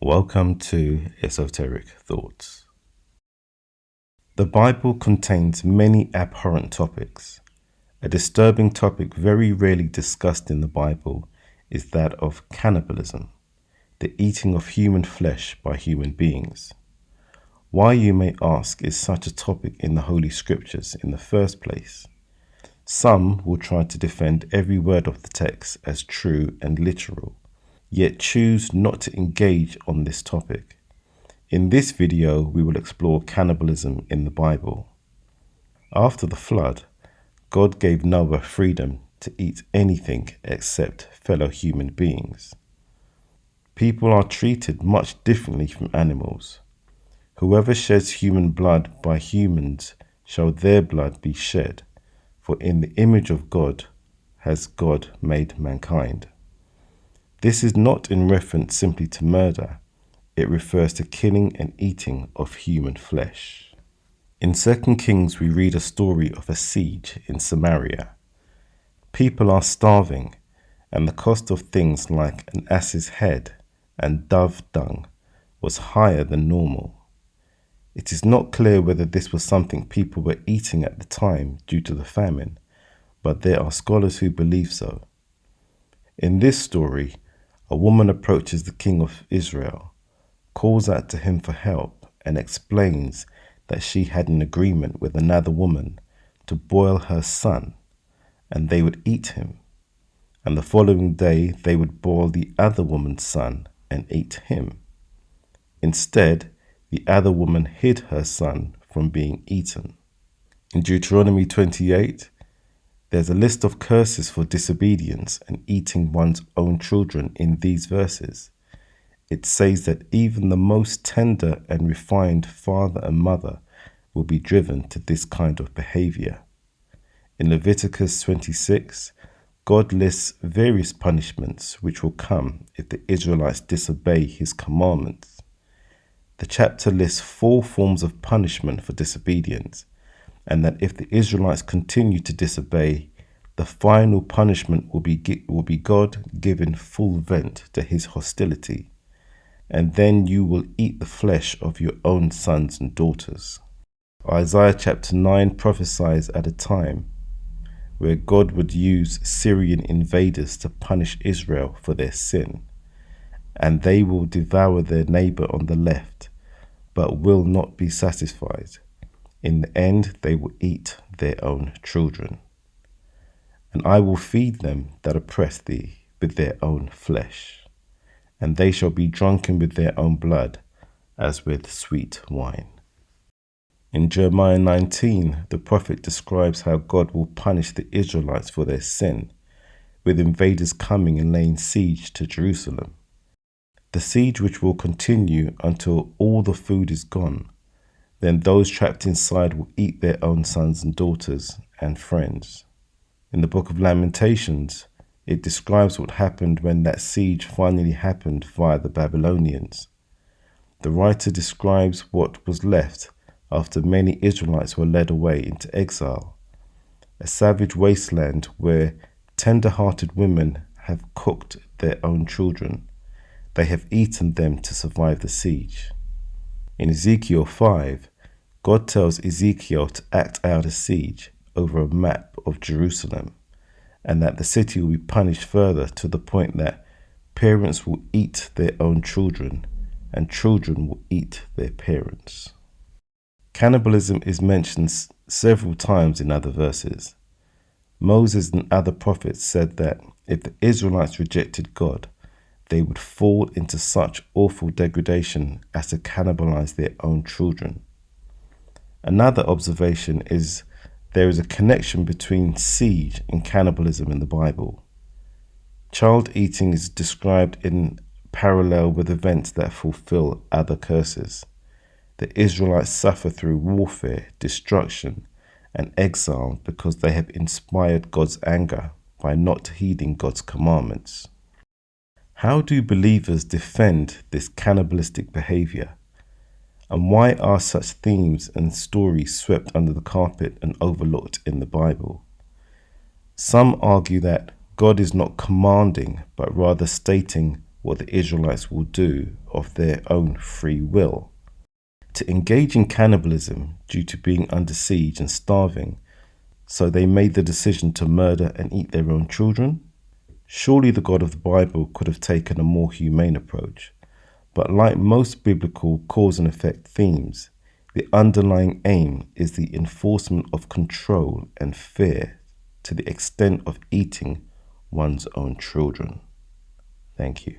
Welcome to Esoteric Thoughts. The Bible contains many abhorrent topics. A disturbing topic very rarely discussed in the Bible is that of cannibalism, the eating of human flesh by human beings. Why, you may ask, is such a topic in the Holy Scriptures in the first place? Some will try to defend every word of the text as true and literal, yet choose not to engage on this topic. In this video, we will explore cannibalism in the Bible. After the flood, God gave Noah freedom to eat anything except fellow human beings. People are treated much differently from animals. Whoever sheds human blood by humans shall their blood be shed, for in the image of God has God made mankind. This is not in reference simply to murder. It refers to killing and eating of human flesh. In 2 Kings, we read a story of a siege in Samaria. People are starving, and the cost of things like an ass's head and dove dung was higher than normal. It is not clear whether this was something people were eating at the time due to the famine, but there are scholars who believe so. In this story, a woman approaches the king of Israel, calls out to him for help, and explains that she had an agreement with another woman to boil her son, and they would eat him. And the following day they would boil the other woman's son and eat him. Instead, the other woman hid her son from being eaten. In Deuteronomy 28, there's a list of curses for disobedience and eating one's own children in these verses. It says that even the most tender and refined father and mother will be driven to this kind of behavior. In Leviticus 26, God lists various punishments which will come if the Israelites disobey his commandments. The chapter lists 4 forms of punishment for disobedience, and that if the Israelites continue to disobey, the final punishment will be God giving full vent to his hostility, and then you will eat the flesh of your own sons and daughters. Isaiah chapter 9 prophesies at a time where God would use Syrian invaders to punish Israel for their sin, and they will devour their neighbor on the left, but will not be satisfied. In the end, they will eat their own children. And I will feed them that oppress thee with their own flesh, and they shall be drunken with their own blood, as with sweet wine. In Jeremiah 19, the prophet describes how God will punish the Israelites for their sin, with invaders coming and laying siege to Jerusalem. The siege which will continue until all the food is gone. Then those trapped inside will eat their own sons and daughters and friends. In the book of Lamentations, it describes what happened when that siege finally happened via the Babylonians. The writer describes what was left after many Israelites were led away into exile, a savage wasteland where tender-hearted women have cooked their own children. They have eaten them to survive the siege. In Ezekiel 5, God tells Ezekiel to act out a siege over a map of Jerusalem, and that the city will be punished further to the point that parents will eat their own children, and children will eat their parents. Cannibalism is mentioned several times in other verses. Moses and other prophets said that if the Israelites rejected God, they would fall into such awful degradation as to cannibalize their own children. Another observation is there is a connection between siege and cannibalism in the Bible. Child eating is described in parallel with events that fulfill other curses. The Israelites suffer through warfare, destruction, and exile because they have inspired God's anger by not heeding God's commandments. How do believers defend this cannibalistic behavior? And why are such themes and stories swept under the carpet and overlooked in the Bible? Some argue that God is not commanding, but rather stating what the Israelites will do of their own free will. To engage in cannibalism due to being under siege and starving, so they made the decision to murder and eat their own children? Surely the God of the Bible could have taken a more humane approach. But like most biblical cause and effect themes, the underlying aim is the enforcement of control and fear to the extent of eating one's own children. Thank you.